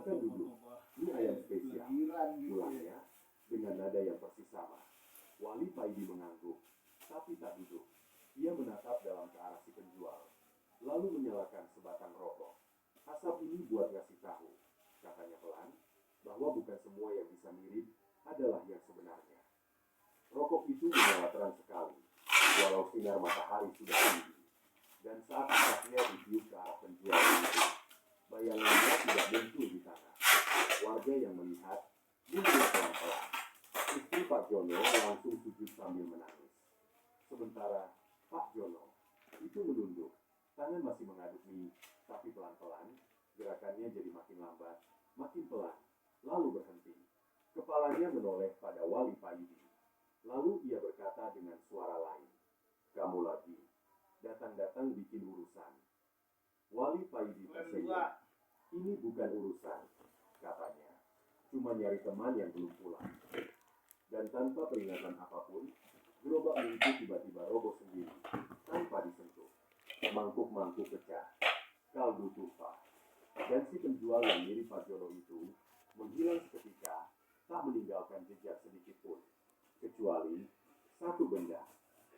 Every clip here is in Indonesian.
Silakan duduk. Ini ayam spesial. Pulangnya dengan nada yang persis sama. Wali Paidi mengangguk, tapi tak duduk. Ia menatap dalam ke arah si penjual, lalu menyalakan sebatang rokok. Asap ini buat ngasih tahu, katanya pelan, bahwa bukan semua yang bisa mirip adalah yang sebenarnya. Rokok itu menyala terang sekali, walau sinar matahari sudah tinggi. Dan saat asapnya ditiup ke arah penjual itu, bayangannya tidak muncul di tanah. Warga yang melihat mundur pelan-pelan. Istri Pak Jono langsung sujud sambil menangis. Sementara Pak Jono itu menunduk, tangan masih mengaduk mie, tapi pelan-pelan gerakannya jadi makin lambat, makin pelan, lalu berhenti. Kepalanya menoleh pada Wali Paidi. Lalu ia berkata dengan suara lain, "Kamu lagi datang-datang bikin urusan." Wali Paidi tersenyum. "Ini bukan urusan," katanya. "Cuma nyari teman yang belum pulang." Dan tanpa peringatan apapun, gerobak itu tiba-tiba roboh sendiri, tanpa disentuh. Mangkuk-mangkuk pecah, kaldu tumpah. Dan si penjual yang mirip Pak Jono itu menghilang seketika, tak meninggalkan jejak sedikit pun. Kecuali satu benda,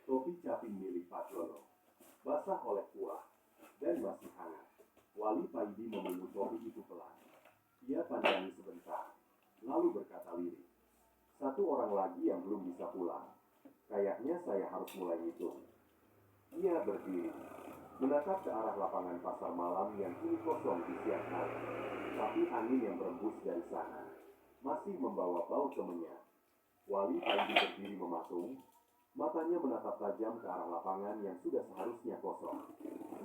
topi caping milik Pak Jono. Basah oleh kuah dan masih hangat. Wali Paidi memungut topi itu pelan. Ia pandangi sebentar, lalu berkata lirih, "Satu orang lagi yang belum bisa pulang. Kayaknya saya harus mulai hitung." Ia berdiri, menatap ke arah lapangan pasar malam yang kini kosong di siang hari. Tapi angin yang berembus dari sana masih membawa bau kemenyan. Wali Paidi berdiri mematung, matanya menatap tajam ke arah lapangan yang sudah seharusnya kosong.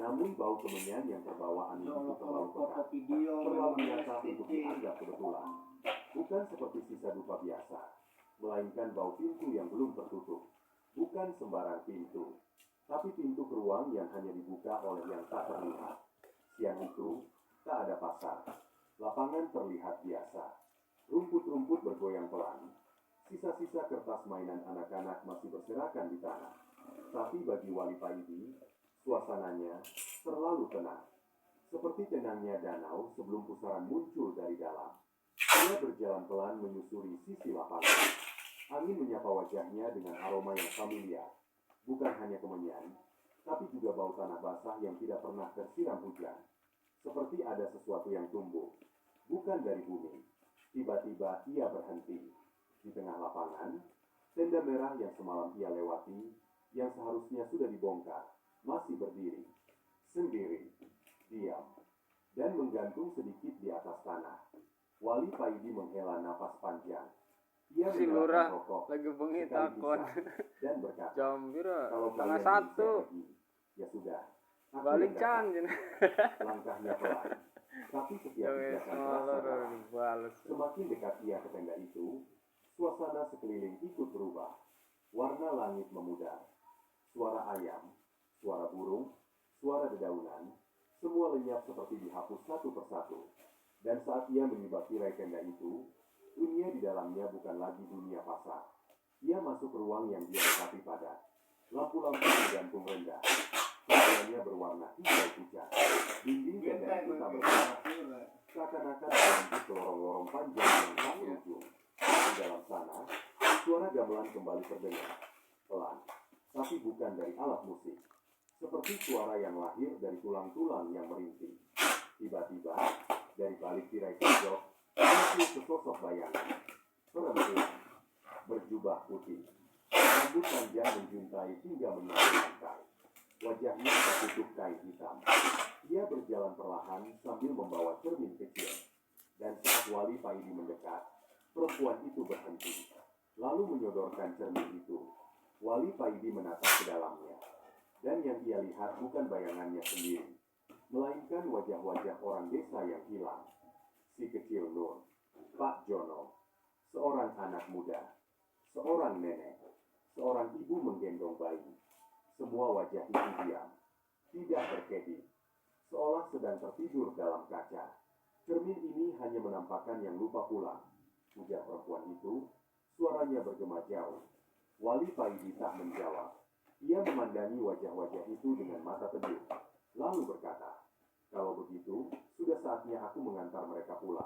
Namun bau kemenyan yang terbawa angin itu terlalu pekat, terlalu nyata untuk dianggap kebetulan. Bukan seperti sisa dupa biasa, melainkan bau pintu yang belum tertutup. Bukan sembarang pintu, tapi pintu ke ruang yang hanya dibuka oleh yang tak terlihat. Siang itu, tak ada pasar. Lapangan terlihat biasa. Rumput-rumput bergoyang pelan. Sisa-sisa kertas mainan anak-anak masih berserakan di tanah. Tapi bagi Wali Paidi, suasananya terlalu tenang. Seperti tenangnya danau sebelum pusaran muncul dari dalam. Dia berjalan pelan menyusuri sisi lapangan. Angin menyapa wajahnya dengan aroma yang familiar. Bukan hanya kemenyan, tapi juga bau tanah basah yang tidak pernah tersiram hujan. Seperti ada sesuatu yang tumbuh, bukan dari bumi. Tiba-tiba ia berhenti. Di tengah lapangan, tenda merah yang semalam ia lewati, yang seharusnya sudah dibongkar, masih berdiri. Sendiri, diam, dan menggantung sedikit di atas tanah. Wali Paidi menghela napas panjang. Ia menyalakan rokok lagi bengi sekali takon dan berkata, jam pira "Kalau setengah kalian satu lagi, ya sudah. Aku balik yang can datang." Langkahnya pelan, tapi setiap pijakan terasa dalam. balas Semakin dekat ia ke tenda itu, suasana sekeliling ikut berubah. Warna langit memudar. Suara ayam, suara burung, suara dedaunan, semua lenyap seperti dihapus satu persatu. Dan saat ia menibak tirai tenda itu, dunia di dalamnya bukan lagi dunia pasar. Ia masuk ke ruang yang dia dekati padat. Lampu-lampu digantung rendah. Kacanya berwarna hijau pucat. Dinding tenda itu tak bergerak. Seakan-akan berlanjut ke lorong-lorong panjang yang tak berujung. Di dalam sana, suara gamelan kembali terdengar. Pelan, tapi bukan dari alat musik. Seperti suara yang lahir dari tulang-tulang yang merintih. Tiba-tiba, dari balik tirai pojok, muncul sesosok bayangan. Perempuan, berjubah putih. Rambut panjang menjuntai hingga menyapu lantai. Wajahnya tertutup kain hitam. Ia berjalan perlahan sambil membawa cermin kecil. Dan saat Wali Paidi mendekat, perempuan itu berhenti. Lalu menyodorkan cermin itu. Wali Paidi menatap ke dalamnya. Dan yang ia lihat bukan bayangannya sendiri, melainkan wajah-wajah orang desa yang hilang. Si kecil Nur, Pak Jono, seorang anak muda, seorang nenek, seorang ibu menggendong bayi. Semua wajah itu diam, tidak berkedip, seolah sedang tertidur dalam kaca. Cermin ini hanya menampakkan yang lupa pulang. Ujar perempuan itu, suaranya bergema jauh. Wali Paidi tak menjawab. Ia memandangi wajah-wajah itu dengan mata teduh, lalu berkata, "Kalau begitu, sudah saatnya aku mengantar mereka pulang."